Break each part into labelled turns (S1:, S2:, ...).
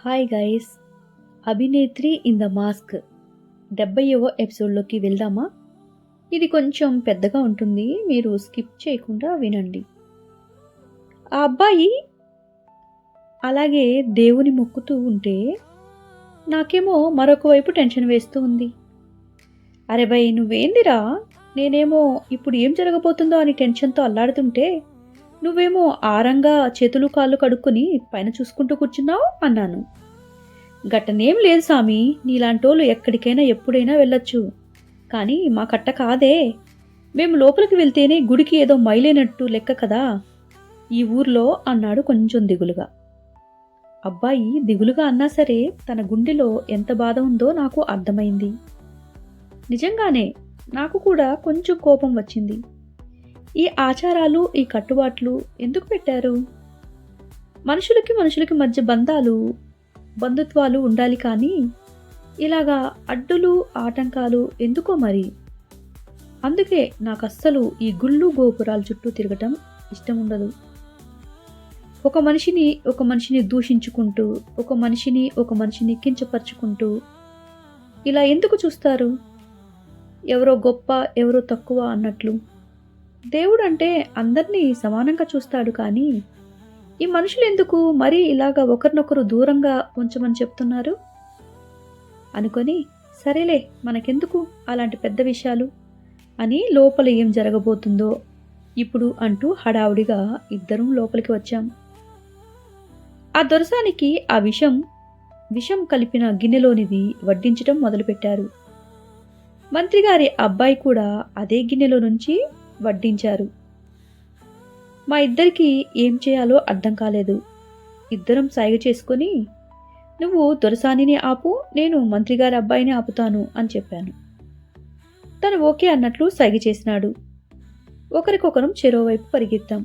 S1: Hi guys, Abhinetri in the mask 70వ ఎపిసోడ్లోకి వెళ్దామా? ఇది కొంచెం పెద్దగా ఉంటుంది, మీరు స్కిప్ చేయకుండా వినండి. ఆ అబ్బాయి అలాగే దేవుని మొక్కుతూ ఉంటే నాకేమో మరొక వైపు టెన్షన్ వేస్తూ ఉంది. అరే భయ్, నువ్వేందిరా? నేనేమో ఇప్పుడు ఏం జరగబోతుందో అని టెన్షన్తో అల్లాడుతుంటే నువ్వేమో ఆరంగా చేతులు కాళ్ళు కడుక్కొని పైన చూసుకుంటూ కూర్చున్నావు అన్నాను. గట్టనేం లేదు సామి, నీలాంటోళ్ళు ఎక్కడికైనా ఎప్పుడైనా వెళ్ళొచ్చు, కానీ మా కట్ట కాదే. మేము లోపలికి వెళ్తేనే గుడికి ఏదో మైలేనట్టు లెక్క కదా ఈ ఊర్లో అన్నాడు కొంచెం దిగులుగా. అబ్బాయి దిగులుగా అన్నా సరే తన గుండెలో ఎంత బాధ ఉందో నాకు అర్థమైంది. నిజంగానే నాకు కూడా కొంచెం కోపం వచ్చింది. ఈ ఆచారాలు, ఈ కట్టుబాట్లు ఎందుకు పెట్టారు? మనుషులకి మధ్య బంధుత్వాలు ఉండాలి, కానీ ఇలాగా అడ్డులు ఆటంకాలు ఎందుకో మరి. అందుకే నాకు అస్సలు ఈ గుళ్ళు గోపురాల చుట్టూ తిరగటం ఇష్టం ఉండదు. ఒక మనిషిని దూషించుకుంటూ, ఒక మనిషిని కించపరుచుకుంటూ ఇలా ఎందుకు చూస్తారు? ఎవరో గొప్ప, ఎవరో తక్కువ అన్నట్లు. దేవుడు అంటే అందరినీ సమానంగా చూస్తాడు, కానీ ఈ మనుషులు ఎందుకు మరీ ఇలాగా ఒకరినొకరు దూరంగా ఉంచమని చెప్తున్నారు అనుకొని, సరేలే మనకెందుకు అలాంటి పెద్ద విషయాలు అని లోపల ఏం జరగబోతుందో ఇప్పుడు అంటూ హడావుడిగా ఇద్దరం లోపలికి వచ్చాం. ఆ దొరసానికి ఆ విషం కలిపిన గిన్నెలోనిది వడ్డించటం మొదలుపెట్టారు. మంత్రిగారి అబ్బాయి కూడా అదే గిన్నెలో నుంచి వడ్డించారు. మా ఇద్దరికి ఏం చేయాలో అర్థం కాలేదు. ఇద్దరం సైగ చేసుకొని, నువ్వు దొరసానిని ఆపు, నేను మంత్రిగారి అబ్బాయిని ఆపుతాను అని చెప్పాను. తను ఓకే అన్నట్లు సైగ చేసినాడు. ఒకరికొకరం చెరోవైపు పరిగెత్తాం.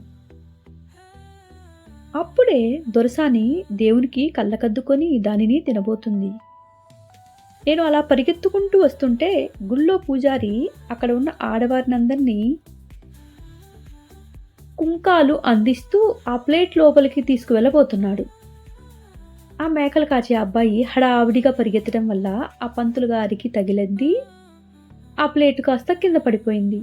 S1: అప్పుడే దొరసాని దేవునికి కళ్ళకద్దుకొని దానిని తినబోతుంది. నేను అలా పరిగెత్తుకుంటూ వస్తుంటే గుళ్ళో పూజారి అక్కడ ఉన్న ఆడవారినందరినీ కుంకాలు అందిస్తూ ఆ ప్లేట్ లోపలికి తీసుకువెళ్ళబోతున్నాడు. ఆ మేకలు కాచే అబ్బాయి హడావిడిగా పరిగెత్తడం వల్ల ఆ పంతులు గారికి తగిలింది. ఆ ప్లేటు కాస్త కింద పడిపోయింది.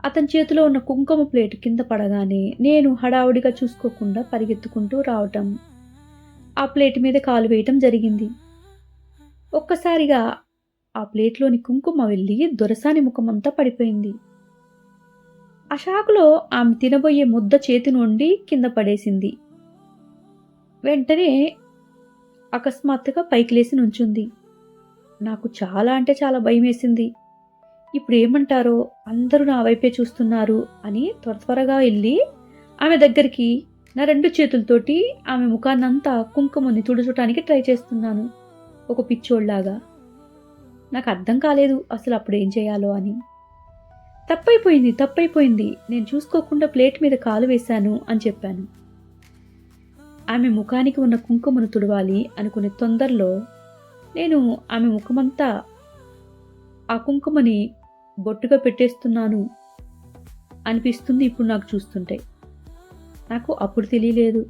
S1: అతని చేతిలో ఉన్న కుంకుమ ప్లేటు కింద పడగానే నేను హడావుడిగా చూసుకోకుండా పరిగెత్తుకుంటూ రావటం, ఆ ప్లేటు మీద కాలు వేయటం జరిగింది. ఒక్కసారిగా ఆ ప్లేట్లోని కుంకుమ వెళ్ళి దొరసాని ముఖమంతా పడిపోయింది. ఆ షాకులో ఆమె తినబోయే ముద్ద చేతి నుండి కింద పడేసింది. వెంటనే అకస్మాత్తుగా పైకి లేసి నుంచుంది. నాకు చాలా అంటే చాలా భయం వేసింది. ఇప్పుడు ఏమంటారో, అందరూ నా వైపే చూస్తున్నారు అని త్వరగా వెళ్ళి ఆమె దగ్గరికి నా 2 చేతులతోటి ఆమె ముఖాన్నంతా కుంకుమని తుడుచడానికి ట్రై చేస్తున్నాను, ఒక పిచ్చోళ్లాగా. నాకు అర్థం కాలేదు అసలు అప్పుడు ఏం చేయాలో అని. తప్పైపోయింది, నేను చూసుకోకుండా ప్లేట్ మీద కాలు వేశాను అని చెప్పాను. ఆమె ముఖానికి ఉన్న కుంకుమను తుడవాలి అనుకునే తొందరలో నేను ఆమె ముఖమంతా ఆ కుంకుమని బొట్టుగా పెట్టేస్తున్నాను అనిపిస్తుంది ఇప్పుడు నాకు చూస్తుంటే. నాకు అప్పుడు తెలియలేదు.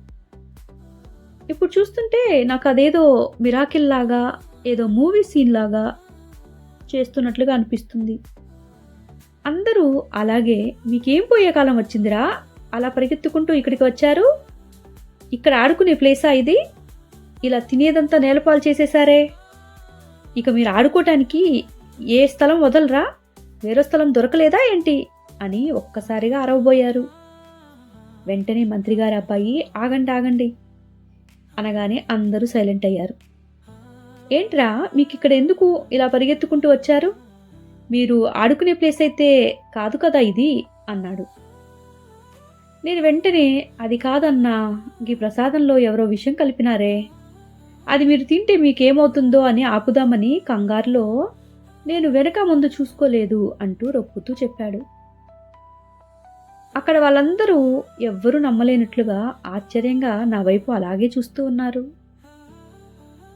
S1: ఇప్పుడు చూస్తుంటే నాకు అదేదో మిరాకిల్ లాగా, ఏదో మూవీ సీన్ లాగా చేస్తున్నట్లుగా అనిపిస్తుంది. అందరూ అలాగే, మీకేం పోయే కాలం వచ్చిందిరా, అలా పరిగెత్తుకుంటూ ఇక్కడికి వచ్చారు? ఇక్కడ ఆడుకునే ప్లేసా ఇది? ఇలా తినేదంతా నేలపాలు చేసేశారే, ఇక మీరు ఆడుకోవటానికి ఏ స్థలం వదలరా? వేరే స్థలం దొరకలేదా ఏంటి అని ఒక్కసారిగా అరవబోయారు. వెంటనే మంత్రిగారి అబ్బాయి ఆగండి అనగానే అందరూ సైలెంట్ అయ్యారు. ఏంట్రా, మీకు ఇక్కడ ఎందుకు ఇలా పరిగెత్తుకుంటూ వచ్చారు? మీరు ఆడుకునే ప్లేస్ అయితే కాదు కదా ఇది అన్నాడు. నేను వెంటనే, అది కాదన్నా, ఈ ప్రసాదంలో ఎవరో విషం కలిపినారే, అది మీరు తింటే మీకేమవుతుందో అని ఆపుదామని కంగారులో నేను వెనక ముందు చూసుకోలేదు అంటూ రొప్పుతూ చెప్పాడు. అక్కడ వాళ్ళందరూ ఎవ్వరూ నమ్మలేనట్లుగా ఆశ్చర్యంగా నా వైపు అలాగే చూస్తూ ఉన్నారు.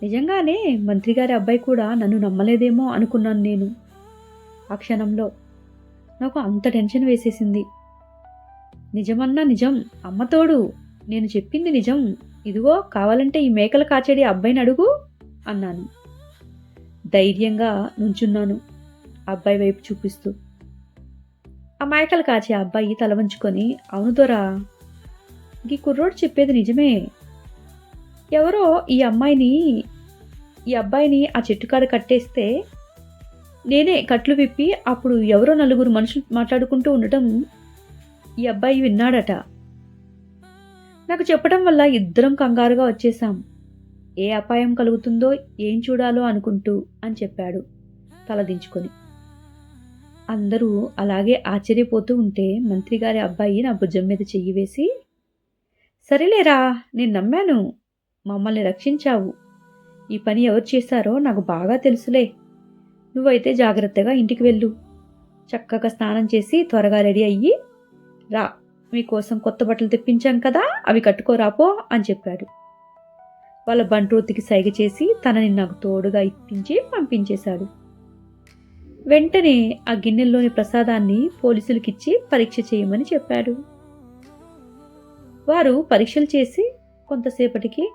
S1: నిజంగానే మంత్రిగారి అబ్బాయి కూడా నన్ను నమ్మలేదేమో అనుకున్నాను నేను. ఆ క్షణంలో నాకు అంత టెన్షన్ వేసేసింది. నిజమన్నా నిజం, అమ్మతోడు నేను చెప్పింది నిజం ఇదిగో కావాలంటే ఈ మేకలు కాచేడి అబ్బాయిని అడుగు అన్నాను. ధైర్యంగా నుంచున్నాను అబ్బాయి వైపు చూపిస్తూ. ఆ మేకలు కాచే అబ్బాయి తల వంచుకొని, అవును దొరా, ఈ కుర్రోడు చెప్పేది నిజమే. ఎవరో ఈ అబ్బాయిని ఆ చెట్టుకాడ కట్టేస్తే నేనే కట్లు విప్పి అప్పుడు ఎవరో నలుగురు మనుషులు మాట్లాడుకుంటూ ఉండటం ఈ అబ్బాయి విన్నాడట. నాకు చెప్పడం వల్ల ఇద్దరం కంగారుగా వచ్చేశాం. ఏ అపాయం కలుగుతుందో ఏం చూడాలో అనుకుంటూ అని చెప్పాడు తలదించుకొని. అందరూ అలాగే ఆశ్చర్యపోతూ ఉంటే మంత్రిగారి అబ్బాయి నా భుజం మీద చెయ్యి వేసి, సరేలేరా, నేను నమ్మాను, మమ్మల్ని రక్షించావు. ఈ పని ఎవరు చేశారో నాకు బాగా తెలుసులే. నువ్వైతే జాగ్రత్తగా ఇంటికి వెళ్ళు. చక్కగా స్నానం చేసి త్వరగా రెడీ అయ్యి రా, మీకోసం కొత్త బట్టలు తెప్పించాం కదా, అవి కట్టుకోరాపో అని చెప్పాడు. వాళ్ళ బంట్రోతికి సైగ చేసి తనని నాకు తోడుగా ఇప్పించి పంపించేశాడు. వెంటనే ఆ గిన్నెల్లోని ప్రసాదాన్ని పోలీసులకిచ్చి పరీక్ష చేయమని చెప్పాడు. వారు పరీక్షలు చేసి కొంతసేపటికి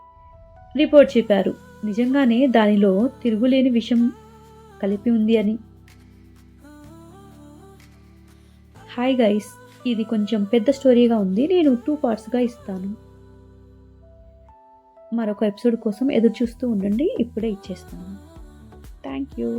S1: రిపోర్ట్ చెప్పారు. నిజంగానే దానిలో తిరుగులేని విషం కలిపి ఉంది అని. హాయ్ గైస్, ఇది కొంచెం పెద్ద స్టోరీగా ఉంది. నేను 2 పార్ట్స్గా ఇస్తాను. మరొక ఎపిసోడ్ కోసం ఎదురు చూస్తూ ఉండండి. ఇప్పుడే ఇచ్చేస్తాను. Thank you.